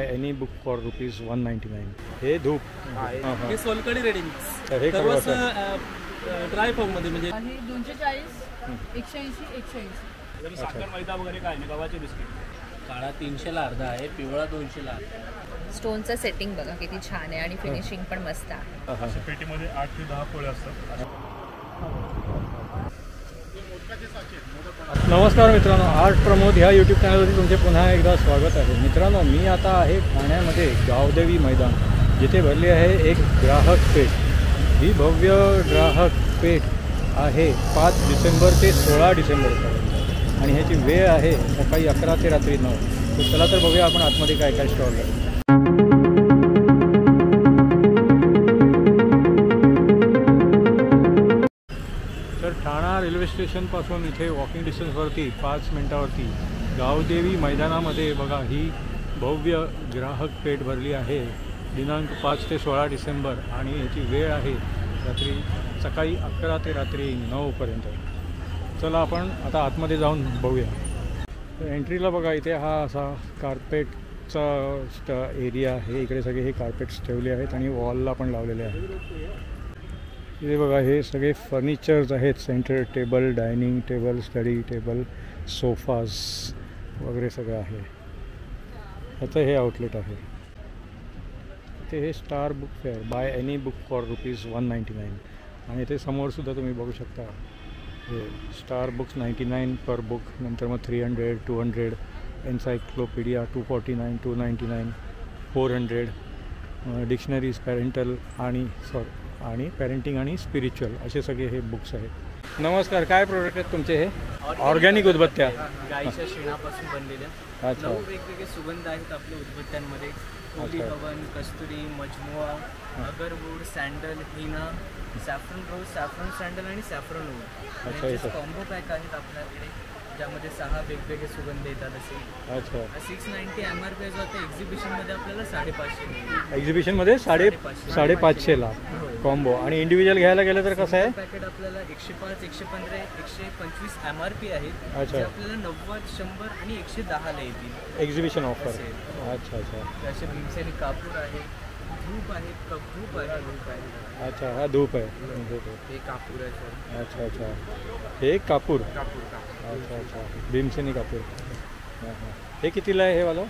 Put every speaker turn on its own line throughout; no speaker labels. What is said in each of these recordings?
By any book for ₹199. हे धूप
हे सोलकडी रेडी मिक्स
हे
सर्वच ड्राय फॉर्म मध्ये म्हणजे
हे 240, 180, 180.
साखर मैदा वगैरे काय नाही, गव्हाचे बिस्किट. काळा 300 ला अर्धा आहे, पिवळा 200 ला अर्धा.
स्टोनचं सेटिंग बघा किती छान आहे आणि फिनिशिंग पण मस्त आहे.
पेटीमध्ये 8 ते 10 पोळे असतात.
नमस्कार मित्रांनो, आर्ट प्रमोद ह्या यूट्यूब चॅनलवरती तुमचे पुन्हा एकदा स्वागत आहे. मित्रांनो, मी आता आहे ठाण्यामध्ये गावदेवी मैदान, जिथे भरली आहे एक ग्राहक पेठ. ही भव्य ग्राहक पेठ आहे 5 डिसेंबर ते 16 डिसेंबरपर्यंत आणि ह्याची वेळ आहे सकाळी 11 ते रात्री 9. तर चला तर बघूया आपण आतमध्ये काय काय स्टॉल आहे. तर ठाणा रेल्वे स्टेशनपासून इथे वॉकिंग डिस्टन्सवरती 5 मिनटावरती गावदेवी मैदानामध्ये बघा ही भव्य ग्राहक पेठ भरली आहे दिनांक 5 ते 16 डिसेंबर आणि याची वेळ आहे सकाळी 11 ते रात्री 9पर्यंत. चला आपण आता आतमध्ये जाऊन बघूया. तर एंट्रीला बघा इथे हा असा कार्पेटचा एरिया आहे. इकडे सगळे हे कार्पेट्स ठेवले आहेत आणि वॉलला पण लावलेले आहेत. इथे बघा हे सगळे फर्निचर्स आहेत. Centre table, dining table, study table, sofas वगैरे सगळं आहे. ह्याचं हे आउटलेट आहे. इथे हे star book fair by any book for ₹199 आणि इथे समोरसुद्धा तुम्ही बघू शकता हे स्टार बुक्स 99 पर बुक, नंतर मग 300, 200, एन्सायक्लोपीडिया 249, 299, 400, डिक्शनरीज पॅरेंटल आणि पॅरेंटिंग आणि स्पिरिच्युअल असे सगळे हे बुक्स आहेत. नमस्कार, काय प्रोडक्ट आहेत तुमचे? हे ऑर्गॅनिक उदबत्त्या
गाईच्या शेणापासून बनलेल्या.
अच्छा.
9 वेगवेगळे सुगंध आहेत आपल्या उदबत्त्यांमध्ये. होली हवन, कस्तुरी, मजमुआ, अगरवूड, सँडल, हिना, सॅफ्रन रोज, सॅफ्रन सँडल आणि सॅफ्रन वूड. याचे कॉम्बो पॅक आहेत आपल्याकडे, ज्यामध्ये 6 वेगवेगळे सुगंध येतात. असे
अच्छा
690 MRP जाते. एक्झिबिशनमध्ये आपल्याला 550 मिळेल.
एक्झिबिशनमध्ये 550ला कॉम्बो आणि इंडिव्हिज्युअल घ्यायला गेलं तर कसं आहे?
पॅकेट आपल्याला 105, 115, 125 MRP आहेत.
अच्छा.
आपल्याला 90, 100 आणि 110ला येतील
एक्झिबिशन ऑफर. अच्छा अच्छा.
असे भीमसेनी कापूर आहे, धूप आहे, धूप आहे, धूप आहे.
अच्छा, हा धूप आहे.
हे कापूर आहे सर.
अच्छा अच्छा, हे कापूर.
कापूर.
अच्छा अच्छा, भीमसेनी कापूर. हे कितीला आहे हे वाला?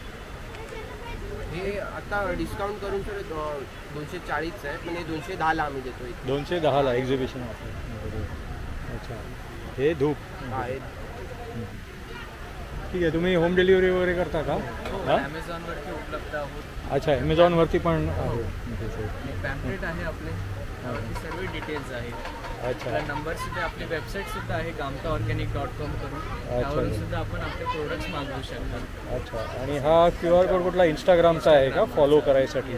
हे आता डिस्काउंट करून सर 240 आहे, पण हे 210ला आम्ही देतो.
210ला एक्झिबिशन ऑफर. अच्छा, हे धूप. ठीक आहे. तुम्ही होम डिलिव्हरी वगैरे करता का?
ॲमेझॉनवरती उपलब्ध आहोत.
अच्छा, ॲमेझॉनवरती पण आहे.
पॅम्पलेट आहे आपले, सर्व डिटेल्स आहेत.
अच्छा.
नंबरसुद्धा आपली वेबसाईटसुद्धा आहे gamtaorganic.com करून. त्यावरून सुद्धा आपण आपले प्रोडक्ट्स मागवू शकता.
अच्छा. आणि हा QR कोड कुठला इंस्टाग्रामचा आहे का फॉलो करायसाठी?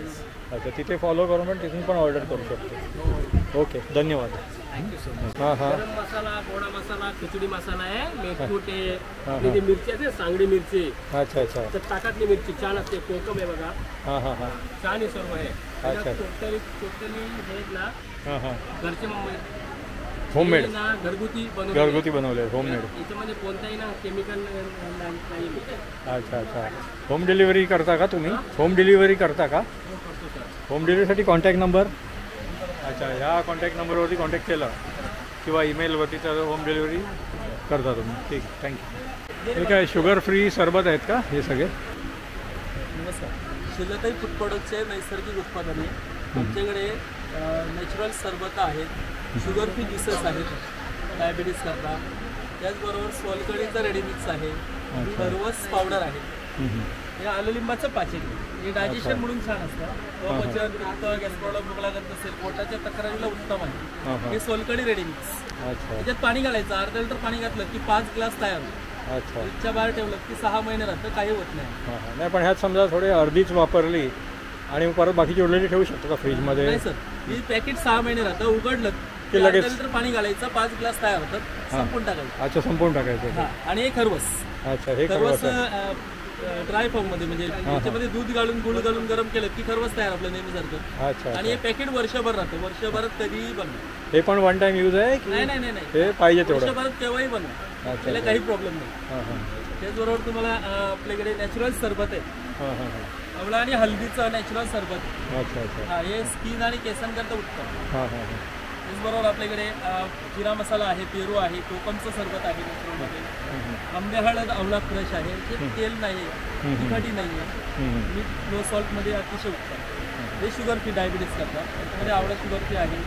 अच्छा, तिथे फॉलो करून पण तिथून पण ऑर्डर करू शकतो. ओके, धन्यवाद.
Thank you so much.
हां हां.
गरम मसाला, गोडा मसाला, खिचडी मसाला आहे, मेथकूट आहे, ते मिरची आहे, सांगडी मिरची.
अच्छा अच्छा.
तर ताकातली मिरची छान असते. कोकम आहे बघा.
हां हां हां.
छान आहे सर्व आहे.
अच्छा.
टोटली हे ना
हां हां.
घरचे
होममेड
ना घरगुती
बनवले होममेड.
याच्यामध्ये कोणताही ना केमिकल नाही.
अच्छा अच्छा. होम डिलिव्हरी करता का तुम्ही? होम डिलिव्हरी करता का?
करतो सर.
होम डिलिव्हरीसाठी कॉन्टॅक्ट नंबर? अच्छा, ह्या कॉन्टॅक्ट नंबरवरती कॉन्टॅक्ट केला किंवा ईमेलवरती तर होम डिलिव्हरी करता तुम्ही. ठीक, थँक्यू. हे काय शुगर फ्री सरबत आहेत का हे सगळे?
नमस्कार. शिलताई फूड प्रोडक्टचे नैसर्गिक उत्पादने आमच्याकडे नॅचरल सरबत आहेत, शुगर फ्री ज्युसेस आहेत डायबिटीज करता. त्याचबरोबर सोलकडीचं रेडीमिक्स आहे, सर्वच पावडर आहे. हे आलुलिंबाचं पाचक आहे. हे डायजेशन म्हणून छान असतं. अपचन, पित्त, गॅस प्रॉब्लेम वगैरे करत असेल, पोटाच्या तक्रारीला उत्तम आहे. हे सोलकडी रेडीमिक्स. त्याच्यात पाणी घालायचं, अर्धा लिटर पाणी घातलं की 5 ग्लास तयार होतं.
अच्छा.
इच्छा बाहेर ठेवलं की 6 महिने राहतं, काही होत नाही.
नाही, पण ह्यात समजा थोडी अर्धीच वापरली आणि परत बाकीची उरलेली ठेवू शकतो का फ्रीजमध्ये?
नाही सर, ही पॅकेट 6 महिने राहतं. उघडलं की
लगेच
अर्धा लिटर पाणी घालायचं, 5 ग्लास तयार होतात, संपून टाकायचं.
अच्छा, संपवून टाकायचं.
आणि हे खरवस.
अच्छा, हे
खरवस ड्राय फॉर्म मध्ये, म्हणजे त्याच्यामध्ये दूध घालून गुळ घालून गरम केलं की खरवस तयार आपलं नेहमीसारखं.
अच्छा. आणि
हे पॅकेट वर्षभर राहतं, वर्षभरात कधीही बनवा.
हे पण वन टाइम यूज आहे की?
नाही नाही नाही,
हे पाहिजे तेवढं
वर्षभरात केव्हाही बनवा, त्याला काही प्रॉब्लेम नाही. त्याचबरोबर तुम्हाला आपल्याकडे नॅचरल सरबत आहे. आवळा आणि हल्दीचं नॅचरल सरबत.
अच्छा अच्छा.
हा, हे स्किन आणि केसांकरता उत्तम.
हां हां हां.
त्याचबरोबर आपल्याकडे जिरा मसाला आहे, पेरू आहे, कोकमचं सरबत आहे नॅचरलमध्ये, आंबे हळद आवळा क्रश आहे, हे तेल नाही आहे, तिखटी नाही आहे, मीठ लो सॉल्टमध्ये अतिशय उत्तम. हे शुगर फ्री डायबिटीज करतात. त्याच्यामध्ये आवळा शुगर फ्री आहे,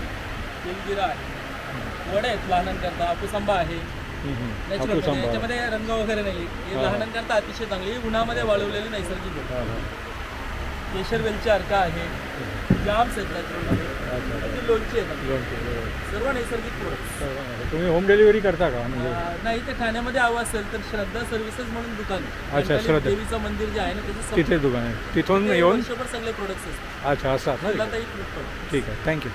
तेलजिरा आहे, वडे आहेत लहानांकरता, हापूस आंबा आहे नॅचरल. याच्यामध्ये रंग वगैरे नाही. हे लहानांकरता अतिशय चांगली, उन्हामध्ये वाळवलेली नैसर्गिक गोष्ट. केशर वेलची अर्का आहे, जाम्स आहेत नॅचरलमध्ये, लोणची आहेत, सर्व नैसर्गिक प्रोडक्ट्स.
तुम्ही होम डिलिव्हरी करता का? म्हणजे
नाही, ते ठाण्यामध्ये हवं असेल तर श्रद्धा सर्व्हिसेस म्हणून दुकान आहे.
अच्छा, श्रद्धा
देवीचं मंदिर जे आहे ना त्याचं
तिथे दुकान आहे, तिथून येऊन
वर्षभर सगळे प्रोडक्ट्स असतात.
अच्छा असतात ना.
शिलाताई fruit products.
ठीक आहे, थँक्यू.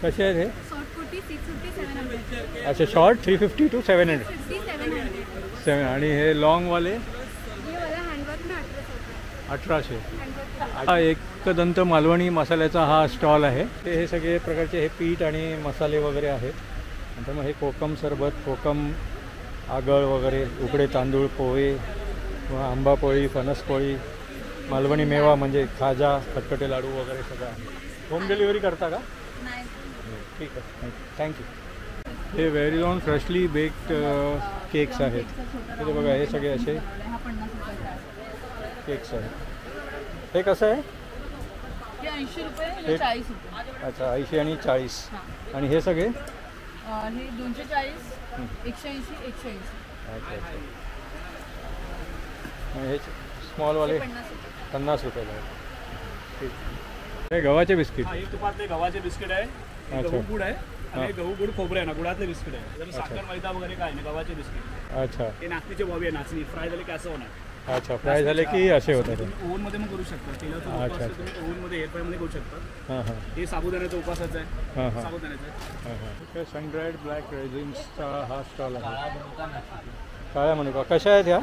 कसे आहेत हे?
शॉर्ट कुर्ती 650 700.
अच्छा, शॉर्ट 350 to 700.
50 700.
7. आणि हे लॉंगवाले
ये वाला हँडवर्क में
1800.
हँडवर्क.
हा एकदंत मालवणी मसाल्याचा हा स्टॉल आहे. हे सगळे प्रकारचे हे पीठ आणि मसाले वगैरे आहेत. नंतर मग हे कोकम सरबत, कोकम आगळ वगैरे, उकडे तांदूळ, पोहे, आंबा पोळी, फणस पोळी, मालवणी मेवा म्हणजे खाजा, खटखटे लाडू वगैरे सगळं आहे. होम डिलिव्हरी करता का?
नाही.
ठीक आहे, थँक्यू. हे very on freshly baked cakes आहेत. हे बघा, हे सगळे असे
हा 50 रुपयाचा आहे.
केक्स आहेत. हे कसं आहे?
हे 80 रुपये, हे 40 रुपये.
अच्छा, 80 आणि 40.
हां.
आणि हे सगळे?
हे 240, 180, 180.
अच्छा अच्छा. आणि हे स्मॉलवाले
50 रुपये.
50 रुपयाला आहे. ठीक. हे गव्हाचे बिस्किट.
हा, हे तुपातले गव्हाचे बिस्किट आहे, हे
अच्छा.
गहू गुड आहे
हा.
आणि हे गहू गुड खोबरे आहे ना, गुळातले बिस्किट आहे. जर साखर मैदा वगैरे काय नाही, गव्हाचे बिस्किट.
अच्छा
हे नाचणीचे बॉबी आहे, नाचणी फ्राय झाले की असं होणार.
अच्छा. फ्राय झाले की असे होतात ते.
तुम्ही ओव्हनमध्ये पण करू शकता. तेलाचा
अच्छा,
उपास
अच्छा.
तुम्ही ओव्हनमध्ये एअर फ्रायमध्ये करू शकता.
हां हां
हे साबुदाण्याचा उपासाचा आहे,
हां हां
साबुदाण्याचा आहे.
हां हां. ठीक आहे. सनड्राईड ब्लॅक रेझिन्सचा हा स्टॉल आहे. काळ्या मनुका कशा आहेत ह्या?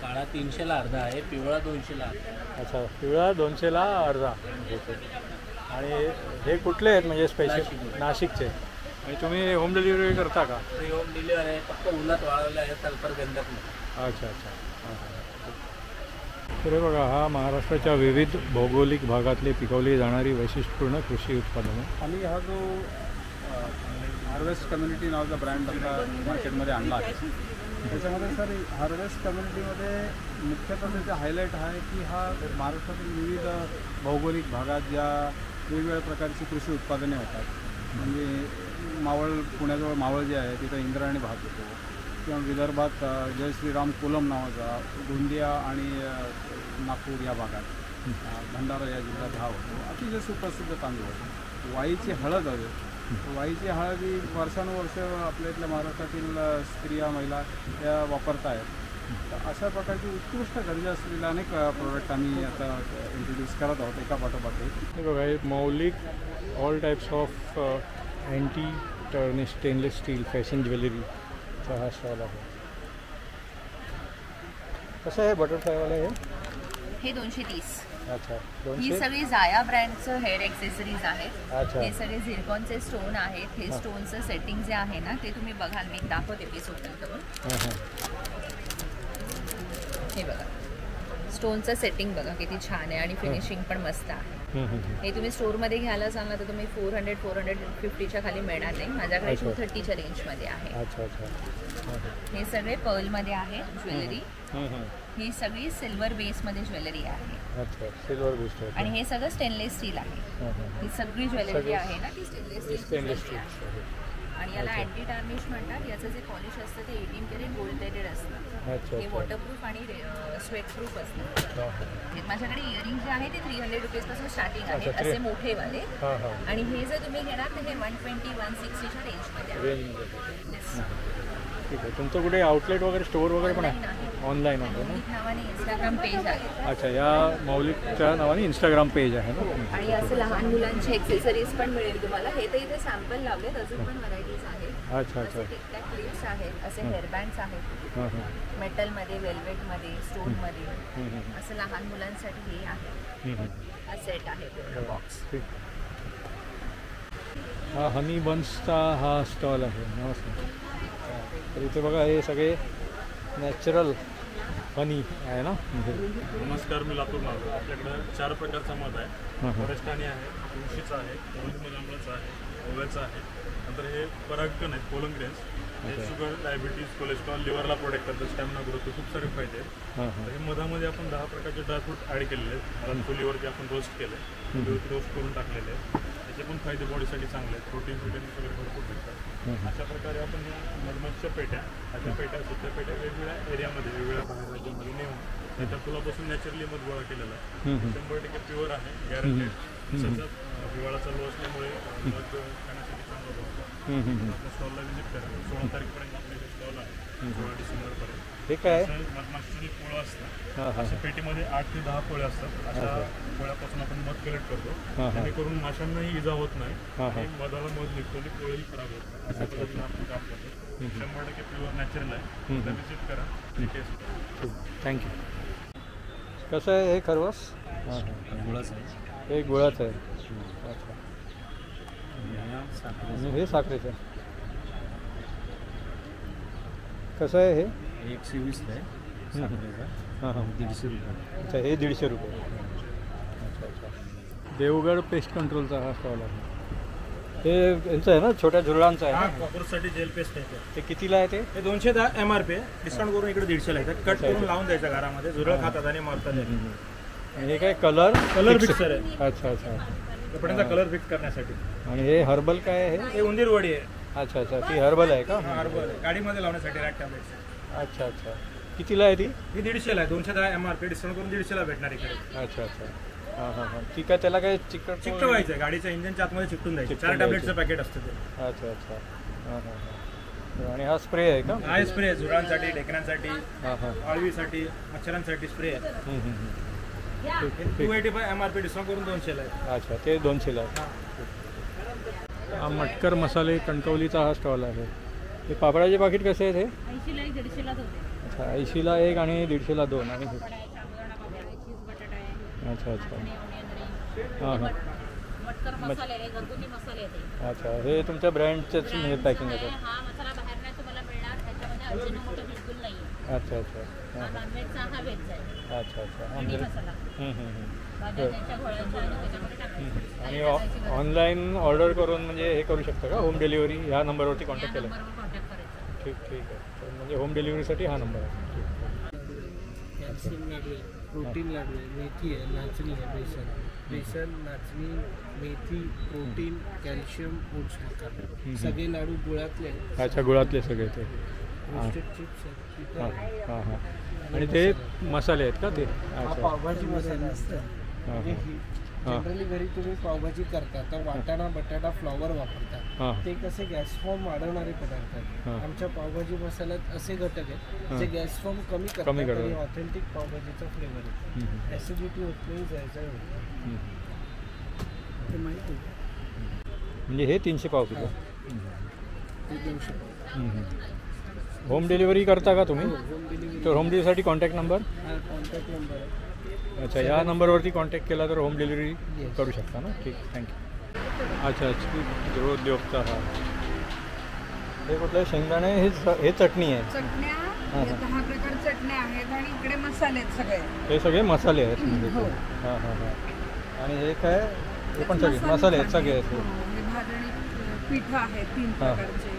काळा 300ला अर्धा आहे, पिवळा 200ला अर्धा.
अच्छा, पिवळा 200ला अर्धा. आणि हे कुठले आहेत म्हणजे स्पेशल? नाशिकचे. आणि तुम्ही होम डिलिव्हरी करता का?
फ्री होम डिलिव्हरी आहे, फक्त उन्हात वाळवलं आहे, सल्फर गंधक नाही.
अच्छा अच्छा. हां हां. तर हे बघा, हा महाराष्ट्राच्या विविध भौगोलिक भागातले पिकवली जाणारी वैशिष्ट्यपूर्ण कृषी उत्पादनं.
आम्ही हा जो हार्वेस्ट कम्युनिटी नावाचा ब्रँड आपला मार्केटमध्ये आणला आहे, त्याच्यामध्ये सर हार्वेस्ट कम्युनिटीमध्ये मुख्यतः त्याचा हायलाईट आहे की हा महाराष्ट्रातील विविध भौगोलिक भागात ज्या वेगवेगळ्या प्रकारची कृषी उत्पादने होतात. म्हणजे मावळ, पुण्याजवळ मावळ जे आहे तिथं इंद्रायणी भाग येतो, किंवा विदर्भात जय श्रीराम कोलम नावाचा, गोंदिया आणि नागपूर या भागात, भंडारा या जिल्ह्यात हा होतो. अतिशय सुप्रसिद्ध तांदूळ आहे. वाईची हळद आहे. वाईची हळद ही वर्षानुवर्ष आपल्या इथल्या महाराष्ट्रातील स्त्रिया, महिला या वापरत आहेत. तर अशा प्रकारची उत्कृष्ट दर्जा असलेले अनेक प्रोडक्ट आम्ही आता इंट्रोड्यूस करत आहोत एका पाठोपाठ एक.
हे बघा, हे Maulik all types of anti tarnish stainless steel fashion ज्वेलरीचा हा स्टॉल आहे. कसं आहे बटरफ्लायवाला हे?
हे 230.
अच्छा,
ही
200.
सगळी जाया ब्रँडचं हेअर एक्सेसरीज आहेत.
अच्छा.
हे सगळे झिरकॉनचे स्टोन आहेत. हे
हां.
स्टोनचं सेटिंग जे आहे ना ते तुम्ही बघाल, मी दाखवते पीस ओपन करून.
हां हां.
हे बघा, स्टोनचं सेटिंग बघा किती छान आहे आणि फिनिशिंग पण मस्त आहे. हे तुम्ही स्टोअरमध्ये घ्यायला सांगा तर तुम्ही 400-450च्या खाली मिळणार नाही. माझ्याकडे
अच्छा.
230च्या रेंजमध्ये आहे.
अच्छा अच्छा. हां हां.
हे सगळे पर्लमध्ये आहे ज्वेलरी.
हां हां.
ही सगळी सिल्वर बेसमध्ये ज्वेलरी आहे
अच्छा, सिल्वर बेस्ड
आणि हे सगळं स्टेनलेस स्टील आहे.
हां हां.
ही सगळी ज्वेलरी
सगळी
आहे ना ती स्टेनलेस
स्टेनलेस
स्टील
स्टील.
आहे. आणि याला अँटी टार्निश म्हणतात. याचं जे पॉलिश असतं ते 18 कॅरेट गोल्ड प्लेटेड असतं.
अच्छा
हे
अच्छा.
वॉटरप्रूफ आणि स्वेट प्रूफ असतं.
हां हां.
माझ्याकडे इयरिंग जे आहे ते 300 रुपीजपासून स्टार्टिंग
अच्छा,
आहे, असे मोठेवाले.
हां हां.
आणि हे जर तुम्ही घेणार तर हे 120-160च्या रेंजमध्ये आहे.
रेंजमध्ये. ठीक आहे. तुमचं कुठे आउटलेट वगैरे स्टोअर वगैरे पण आहे? ऑनलाईन आहे ना?
मौलिक नावाने इंस्टाग्राम पेज आहे.
अच्छा, या मौलिकच्या नावाने इंस्टाग्राम पेज आहे ना?
आणि असं लहान मुलांचे एक्सेसरीज पण मिळेल तुम्हाला. हे तर इथे सॅम्पल लावलेत, अजून पण व्हरायटीज आहेत.
अच्छा अच्छा.
असे टिकटॅक क्लिप्स आहेत, असे हेअरबँड्स आहेत,
हां हां.
मेटलमध्ये, वेल्वेटमध्ये, स्टोनमध्ये. असं लहान मुलांसाठी हे आहे. हा सेट आहे पूर्ण बॉक्स.
ठीक. हा हनी बन्सचा हा स्टॉल आहे. नमस्कार. तर इथे बघा, हे सगळे नॅचरल फनी आहे ना.
नमस्कार, मी लातूर नाव. आपल्याकडं 4 प्रकारचा मध आहे. फॉरेस्टानी आहे, तुळशीचा आहे, जांभळाचा आहे, ओव्याचा आहे. नंतर हे परागकण आहेत, पोलन ग्रेन्स. हे शुगर, डायबिटीज, कोलेस्ट्रॉल, लिव्हरला प्रोटेक्ट करतात, स्टॅमिना ग्रोथ, खूप सारे फायदे आहेत. तर हे मधामध्ये आपण 10 प्रकारचे ड्रायफ्रूट ॲड केलेले आहेत. मला चुलीवरती आपण रोस्ट केले, रोस्ट करून टाकलेले आहेत. त्याचे पण फायदे बॉडीसाठी चांगले आहेत. प्रोटीन वगैरे भरपूर भेटतात. अशा प्रकारे आपण ह्या मधमाशच्या पेट्या, अशा पेट्या सुद्धा पेट्या वेगवेगळ्या एरियामध्ये, वेगवेगळ्या बाहेर राज्यामध्ये नेऊन त्याच्या फुलापासून नॅचरली मध गोळा केलेला आहे. 100% प्युअर आहे, गॅरंटेड. सध्या हिवाळा चालू असल्यामुळे मध खाण्यासाठी चांगलं होतं. आपल्या स्टॉलला व्हिजिट करा. 16 तारखेपर्यंत आपल्याकडे स्टॉल आहे, 16 डिसेंबरपर्यंत.
हे काय
मधमाशीचे पोळं असतं. अशा पेटीमध्ये 8 ते 10 पोळे असतात. अशा पोळ्यापासून आपण मध कलेक्ट करतो, जेणेकरून माशांनाही इजा होत नाही आणि मधाला मध निघतो आणि पोळेही खराब होत नाही. अशा पद्धतीने आपण काम करतो. 100% प्युअर नॅचरल आहे. व्हिजिट करा, टेस्ट करा.
थँक्यू. कसं आहे हे खरवस?
गुळाचं आहे.
हे गुळाचं आहे. अच्छा. आणि हे साखरेचं आहे. कसं आहे हे?
120 आहे साखरेचा.
हां हां.
150 रुपये.
अच्छा, हे 150 रुपये. अच्छा अच्छा. देवगड पेस्ट कंट्रोलचा हा स्टॉल आहे. हे यांचं आहे ना, छोट्या झुरळांचं आहे.
कॉकरोचसाठी जेल पेस्ट आहे.
ते कितीला आहे ते?
210 MRP आहे. डिस्काउंट करून इकडे 150ला येतात. कट करून लावून द्यायचं घरामध्ये, झुरळ खातात आणि मारतात.
हे काय कलर
फिक्सर आहे.
अच्छा अच्छा.
कपड्यांचा कलर फिक्स करण्यासाठी.
आणि हे हर्बल काय आहे?
हे उंदीर वडी आहे.
अच्छा अच्छा. ती हर्बल आहे का?
हर्बल आहे, गाडीमध्ये लावण्यासाठी रॅक टॅब्लेट्स.
अच्छा अच्छा. कितीला आहे ती?
ही 150ला आहे. 210 MRP, डिस्काउंट करून 150ला भेटणार इकडे.
अच्छा अच्छा. हां हां हां. ठीक आहे. त्याला काय
चिकटवायचं आहे, गाडीच्या इंजिनच्या आतमध्ये चिकटून द्यायचं. 4 टॅब्लेटचं पॅकेट असतं ते.
अच्छा अच्छा. हां हां हां. आणि हा स्प्रे आहे का?
हा स्प्रे आहे, झुरळांसाठी, ढेकणांसाठी,
हां हां.
आळवीसाठी, मच्छरांसाठी स्प्रे आहे. 285 MRP, डिस्काउंट करून 200ला आहे.
अच्छा, ते 200ला आहे. हा मटकर मसाले कणकवलीचा हा स्टॉल आहे. हे पापडाचे पाकिट कसे आहेत हे?
80ला 150ला दोन.
अच्छा, 80ला 1 आणि 150ला 2. आणि हे अच्छा अच्छा. हां हां.
मटकर मसाले आहे, घरगुती मसाले आहेत.
अच्छा, हे तुमच्या ब्रँडचेच हे पॅकिंग आहे?
हा मसाला बाहेर नाही तुम्हाला मिळणार, त्याच्यामध्ये अजिनोमोटो बिलकुल नाही आहे.
अच्छा अच्छा.
हा नॉनव्हेजचा, हा व्हेजचा आहे.
अच्छा अच्छा.
अंडी मसाला भाज्या त्यांच्या घोळ्यांच्या आणि त्याच्यामध्ये टाकायचं.
आणि ऑनलाईन ऑर्डर करून म्हणजे हे करू शकता का, होम डिलिव्हरी? ह्या नंबरवरती कॉन्टॅक्ट केला?
नंबरवर कॉन्टॅक्ट करायचं.
ठीक ठीक आहे. तर म्हणजे होम डिलिव्हरीसाठी हा नंबर आहे.
कॅल्शियम लाडू आहे, प्रोटीन लाडू आहे, मेथी आहे, नाचणी आहे, बेसन, नाचणी, मेथी, प्रोटीन, कॅल्शियम, ओट्स मका. सगळे लाडू गुळातले आहेत.
अच्छा, गुळातले सगळे ते.
रोस्टेड चिप्स आहेत.
हां हां हां. आणि ते मसाले आहेत का ते?
हा
अच्छा.
पावभाजी मसाला असतं.
हां
म्हणजे
हां.
जनरली घरी तुम्ही पावभाजी करता तर वाटाणा, बटाटा, फ्लॉवर वापरता.
हां.
ते कसे गॅस फॉर्म वाढवणारे पदार्थ आहेत.
हां.
आमच्या पावभाजी मसाल्यात असे घटक आहेत जे गॅस फॉर्म कमी
कमी
करतात
करतात.
आणि ऑथेंटिक पावभाजीचा फ्लेवर आहे. ॲसिडिटी होत नाही, जायचं ते माहिती आहे.
म्हणजे हे 300 पाव किलो.
ते देऊ शकतो.
होम डिलिव्हरी करता का तुम्ही?
Home delivery.
तर होम डिलिव्हरीसाठी कॉन्टॅक्ट नंबर?
हा कॉन्टॅक्ट नंबर आहे.
अच्छा, या नंबरवरती कॉन्टॅक्ट केला तर होम डिलिव्हरी करू शकता ना? ठीक, थँक्यू. अच्छा अच्छा. गृहोद्योगचा हा. हे कुठलं शेंगदाणे? हे चटणी आहे.
चटण्या 10 प्रकार चटण्या आहेत आणि इकडे मसाले आहेत सगळे.
हे सगळे मसाले आहेत म्हणजे?
हो.
हां हां हां. आणि हे काय? हे पण सगळे मसाले आहेत सगळे.
भाजणी पीठ आहेत 3 प्रकारचे.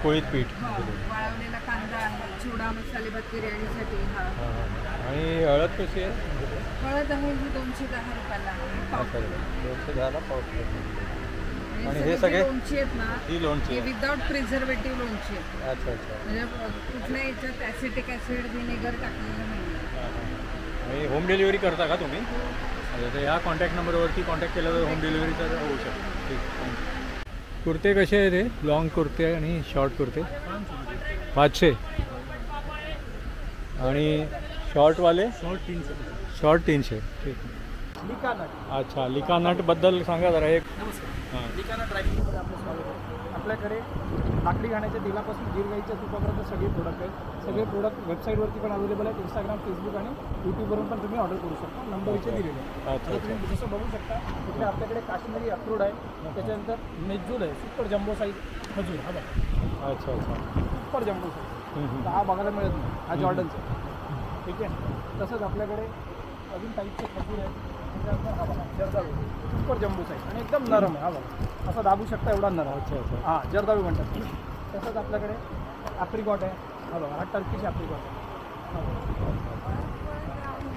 पोळीत पीठ.
वाळवलेला कांदा आहे, चिवडा मसाले भात बिर्याणीसाठी. हा.
आणि हळद कशी आहे?
हळद आहे ही 210 रुपयाला आहे. पाव किलो.
210ला पाव किलो. आणि हे सगळे
लोणची आहेत ना,
ही लोणची
हे विदाउट प्रिझर्वेटिव्ह लोणची आहेत.
अच्छा अच्छा.
म्हणजे कुठल्या याच्यात ॲसिटिक ॲसिड व्हिनेगर टाकलेलं नाही.
आणि होम डिलिव्हरी करता का तुम्ही? अच्छा, तर या कॉन्टॅक्ट नंबरवरती कॉन्टॅक्ट केला तर होम डिलिव्हरीचा होऊ शकतो. ठीक. कुर्ते कसे आहेत हे? लॉंग कुर्ते आणि शॉर्ट कुर्ते? 500. आणि शॉर्टवाले? शॉर्ट 300. ठीक.
लिका नट.
अच्छा, लिका नटबद्दल सांगा जरा. एक
नमस्कार. लिका नट ड्रायफ्रूटमध्ये आपलं स्वागत आहे. आपल्याकडे लाकडी घाण्याच्या तेलापासून गिर गाईच्या तुपापर्यंत सगळे प्रोडक्ट आहेत. सगळे प्रोडक्ट वेबसाईटवरती पण अवेलेबल आहेत. इंस्टाग्राम, फेसबुक आणि यूट्यूबवरून पण तुम्ही ऑर्डर करू शकता. नंबर इथे दिलेले आहे.
अच्छा
आता तुम्ही जसं बघू शकता इकडे आपल्याकडे काश्मीरी अक्रोड आहे, त्याच्यानंतर मेजूल आहे, सुपर जम्बो साईज खजूर. हा बघा.
अच्छा अच्छा.
Super jumbo size. हा बघायला मिळत नाही. हा जॉर्डनचा. ठीक आहे. तसंच आपल्याकडे अजून टाईपचे खजूर आहेत. त्याच्यानंतर हा बघा जर्दाळू सुपर जम्बो साईज आणि एकदम नरम आहे. हा बघा असं दाबू शकता एवढा नरम.
अच्छा.
हां जर्दाळू म्हणतात. तसंच आपल्याकडे ॲप्रिकॉट आहे. हा बघा हा टर्किश ॲप्रिकॉट आहे.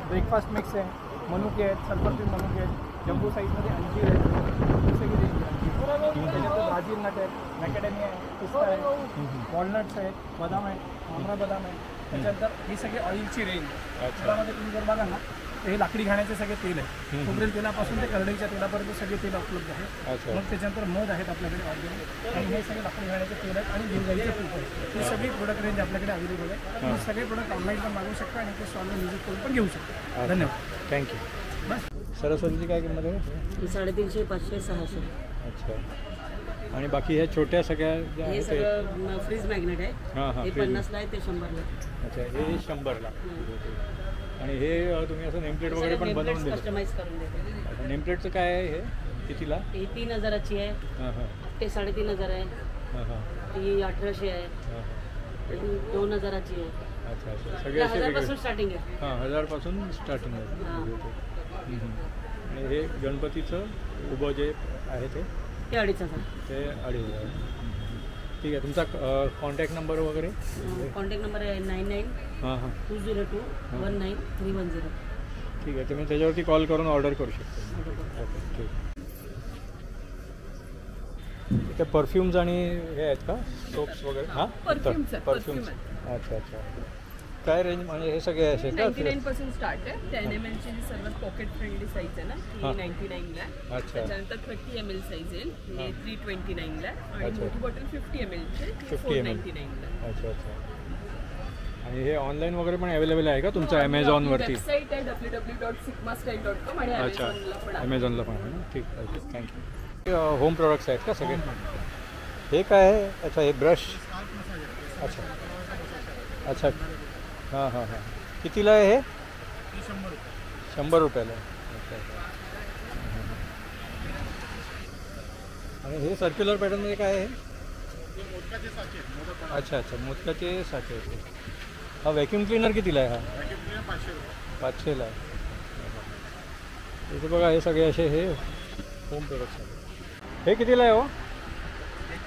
ब्रेकफास्ट मिक्स आहे. मनुके आहेत, सल्फरफिल मनुके आहेत. जम्बो साईजमध्ये अंजीर आहे. सगळी रेंज आहे. त्याच्यानंतर ब्राझील नट आहेत, मॅकेडेमिया आहे, पिस्ता आहे, वॉलनट्स आहेत, बदाम आहेत, आमरा बदाम आहे. त्याच्यानंतर ही सगळी ऑइलची रेंज आहे. त्यामध्ये तुम्ही जर बघा ना हे लाकडी घाण्याचे सगळे तेल आहे. खोबरेल तेलापासून ते करडईच्या तेलापर्यंत सगळे तेल उपलब्ध आहे. मग त्याच्यानंतर मध आहेत आपल्याकडे ऑर्गॅनिक आणि हे सगळे लाकडी घाण्याचे तेल आहेत आणि गिरगाईचे तूप आहे. ही सगळी प्रोडक्ट रेंज आपल्याकडे अवेलेबल आहे. तुम्ही सगळे प्रोडक्ट ऑनलाईन पण मागवू शकता आणि ते स्टॉलवर व्हिजिट करून पण घेऊ शकता. धन्यवाद.
थँक्यू.
बस
सरस्वतीची काय किंमत आहे?
350, 500, 600.
अच्छा. आणि बाकी ह्या छोट्या सगळ्या ज्या
हे
आहेत
सगळं फ्रीज मॅग्नेट आहे.
हां
हे 50ला आहे, ते 100ला.
अच्छा हे 100ला. आणि हे तुम्ही असं नेमप्लेट वगैरे पण बनवून देता?
कस्टमाइज करून देतो.
अच्छा नेमप्लेटचं काय आहे हे कितीला?
ही 3000ची आहे.
हां हां.
ते 3500 आहे.
हां हां.
ती 1800 आहे.
हां हां.
2000ची आहे.
अच्छा अच्छा सगळे असे
1000पासून स्टार्टिंग आहे.
हां 1000पासून स्टार्टिंग आहे. आणि हे गणपतीचं उभं जे आहे ते
2500.
ते 2500. ठीक आहे. तुमचा कॉन्टॅक्ट नंबर वगैरे?
कॉन्टॅक्ट नंबर आहे 99-202-19310.
ठीक आहे. तुम्ही त्याच्यावरती कॉल करून ऑर्डर करू शकता. ओके ठीक. इथे परफ्युम्स आणि हे आहेत का सोप्स वगैरे? हां परफ्युम्स. अच्छा अच्छा. काय रेंज म्हणजे हे सगळे असे का?
99% स्टार्ट आहे. 10 ml ची सर्वात पॉकेट फ्रेंडली साईज आहे ना ती 99ला आहे.
अच्छा.
त्याच्यानंतर 30 ml साईज येईल हे 329ला आहे आणि मोठी बॉटल 50 ml ची
50 ml.
499ला.
अच्छा अच्छा. आणि हे ऑनलाईन वगैरे पण अवेलेबल आहे का तुमचं ॲमेझॉनवरती?
वेबसाईट आहे www.sigmastyle.com आणि
अच्छा
Amazonला पण आहे.
ॲमेझॉनला पण आहे ना. ठीक आहे थँक्यू. होम प्रोडक्ट्स आहेत का सगळे? हे काय आहे? अच्छा हे ब्रश. अच्छा अच्छा. हां हां हां. कितीला आहे हे? 100 रुपयाला. अच्छा आणि हे सर्क्युलर पॅटर्नमध्ये काय आहे? अच्छा अच्छा मोदकाचे साचे. हा व्हॅक्यूम क्लीनर कितीला आहे? हा 500ला आहे. इथे बघा हे सगळे असे हे होम प्रोडक्ट्स आहेत. हे कितीला आहे हो?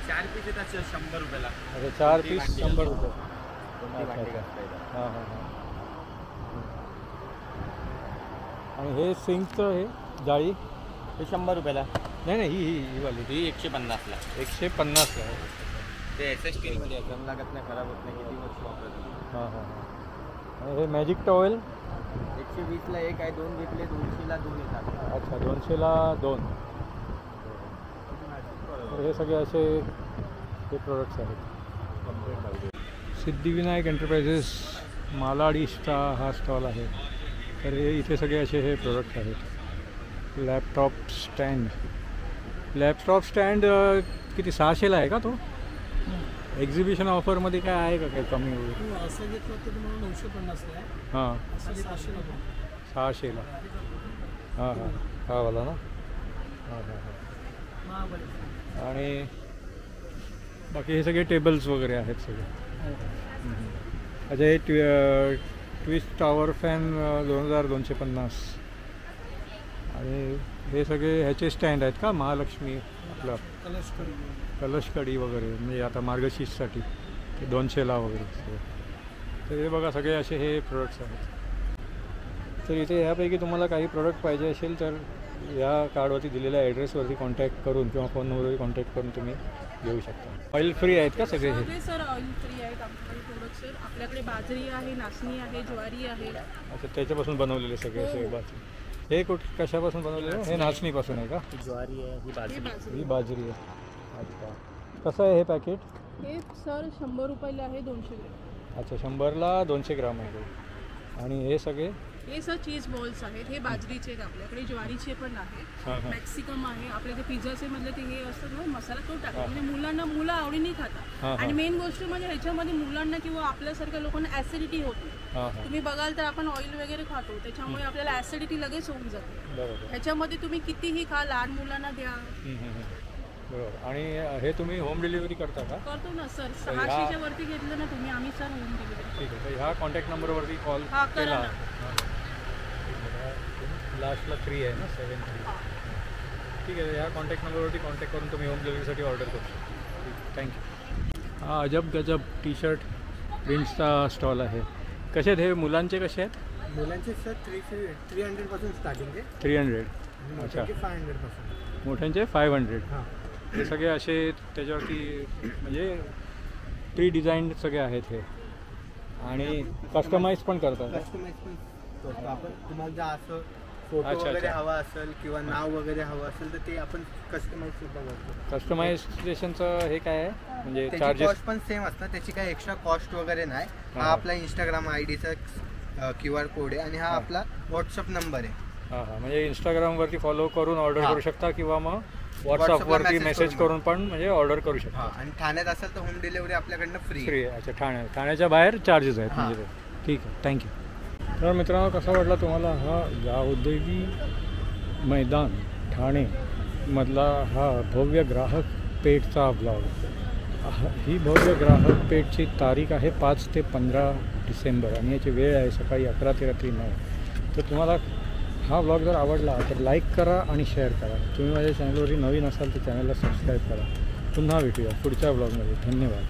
4 पीस येतात 100 रुपयाला.
अच्छा 4 पीस 100 रुपये. अच्छा अच्छा. हां हां हां. आणि हे सिंकचं हे जाळी
हे 100 रुपयाला.
नाही नाही ही वाली
ही 150ला.
150ला आहे.
ते एस स्टीलमध्ये आहे. कम लागत नाही, खराब होत नाही, किती वर्ष वापरत.
हां हां हां. आणि हे मॅजिक टॉवेल
120ला एक आहे, 2 घेतले 200ला 2 येतात.
अच्छा 200ला 2. तर हे सगळे असे हे प्रोडक्ट्स आहेत. सिद्धिविनायक एंटरप्राइजेस मालाड ईस्टचा हा स्टॉल आहे. तर हे इथे सगळे असे हे प्रोडक्ट आहेत. लॅपटॉप स्टँड किती 600ला आहे का तो? एक्झिबिशन ऑफरमध्ये काय आहे का काही कमी वगैरे?
असं घेतलं तर तुम्हाला 950ला आहे.
हां 600ला. हां हां हा वाला ना. हां हां हां. आणि बाकी हे सगळे टेबल्स वगैरे आहेत सगळे. अच्छा हे ट्विस्ट टॉवर फॅन 2250. आणि हे सगळे ह्याचे स्टँड आहेत का? महालक्ष्मी आपलं कलशकडी वगैरे म्हणजे आता मार्गशीर्षसाठी ते 200ला वगैरे सगळे. तर हे बघा सगळे असे हे प्रोडक्ट्स आहेत. तर इथे ह्यापैकी तुम्हाला काही प्रोडक्ट पाहिजे असेल तर या कार्डवरती दिलेल्या ॲड्रेसवरती कॉन्टॅक्ट करून किंवा फोन नंबरवरती कॉन्टॅक्ट करून तुम्ही घेऊ शकता. ऑइल फ्री आहेत का सगळे हे?
सर ऑइल फ्री आहेत आमच्याकडे प्रोडक्ट सर. आपल्याकडे बाजरी आहे, नाचणी आहे, ज्वारी आहे.
अच्छा त्याच्यापासून बनवलेले सगळे असे बाजरी. हे कशापासून बनवलेलं? हे नाचणीपासून आहे का?
ज्वारी आहे,
ही बाजरी आहे. अच्छा कसं आहे हे पॅकेट?
हे सर 100 रुपयाला आहे 200 ग्रॅम.
अच्छा 100ला 200 ग्राम आहे. आणि हे सगळे
हे सर चीज बॉल्स आहेत. हे बाजरीचे आहेत आपल्याकडे, ज्वारीचे पण आहेत, मॅक्सिकम आहे आपल्या. ते पिझ्झाचे मधले ते हे असतात ना मसाला तो टाकतात म्हणजे मुलं आवडीने खातात. आणि मेन गोष्ट म्हणजे ह्याच्यामध्ये मुलांना किंवा आपल्यासारख्या लोकांना ॲसिडिटी होत नाही. तुम्ही बघाल तर आपण ऑइल वगैरे खातो त्याच्यामुळे आपल्याला ॲसिडिटी लगेच होऊन जाते. ह्याच्यामध्ये तुम्ही कितीही खा, लहान मुलांना द्या.
बरोबर. आणि हे तुम्ही होम डिलिव्हरी करता का?
करतो ना सर. 600च्या वरती घेतलं ना तुम्ही आम्ही सर होम डिलिव्हरी.
ठीक आहे. तर ह्या कॉन्टॅक्ट नंबरवरती कॉल केला. लास्टला 3 आहे ना 73. ठीक आहे. ह्या कॉन्टॅक्ट नंबरवरती कॉन्टॅक्ट करून तुम्ही होम डिलिव्हरीसाठी ऑर्डर करू शकता. थँक्यू. हा अजब गजब टी शर्ट प्रिंट्सचा स्टॉल आहे. कसे आहेत हे? मुलांचे कसे आहेत?
मुलांचे सर 300पासून स्टार्टिंग आहे.
300.
अच्छा. 500पासून.
मोठ्यांचे 500. हे सगळे असे त्याच्यावरती म्हणजे प्री डिझाईन सगळे आहेत हे. आणि कस्टमाइज पण करतात.
कस्टमाइज पण करतो आपण. तुम्हाला जर असं फोटो वगैरे हवा असेल किंवा नाव वगैरे हवं असेल तर ते आपण कस्टमाइज सुद्धा करतो.
कस्टमायझेशनचं हे काय आहे म्हणजे चार्जेस?
कॉस्ट पण सेम असतं. त्याची काही एक्स्ट्रा कॉस्ट वगैरे नाही. हा आपला इंस्टाग्राम आयडीचा QR कोड आहे आणि हा आपला व्हॉट्सअप नंबर आहे.
हां म्हणजे इंस्टाग्रामवरती फॉलो करून ऑर्डर करू शकता किंवा मग व्हॉट्सअपवरती मेसेज करून पण म्हणजे ऑर्डर करू शकता.
आणि ठाण्यात असेल तर होम डिलिव्हरी आपल्याकडनं फ्री
आहे. अच्छा. ठाण्याच्या बाहेर चार्जेस आहेत म्हणजे. ठीक आहे. थँक्यू. तर मित्रांनो, कसा वाटला तुम्हाला हा गावदेवी मैदान ठाणे मधला हा भव्य ग्राहक पेठचा ब्लॉग? ही भव्य ग्राहक पेठची तारीख आहे 5 ते 15 डिसेंबर आणि याची वेळ आहे सकाळी 11 ते रात्री 9. तर तुम्हाला हा ब्लॉग जर आवडला तर लाईक करा आणि शेअर करा. तुम्ही माझ्या चॅनलवरती नवीन असाल तर चॅनलला सबस्क्राईब करा. पुन्हा भेटूया पुढच्या ब्लॉगमध्ये. धन्यवाद.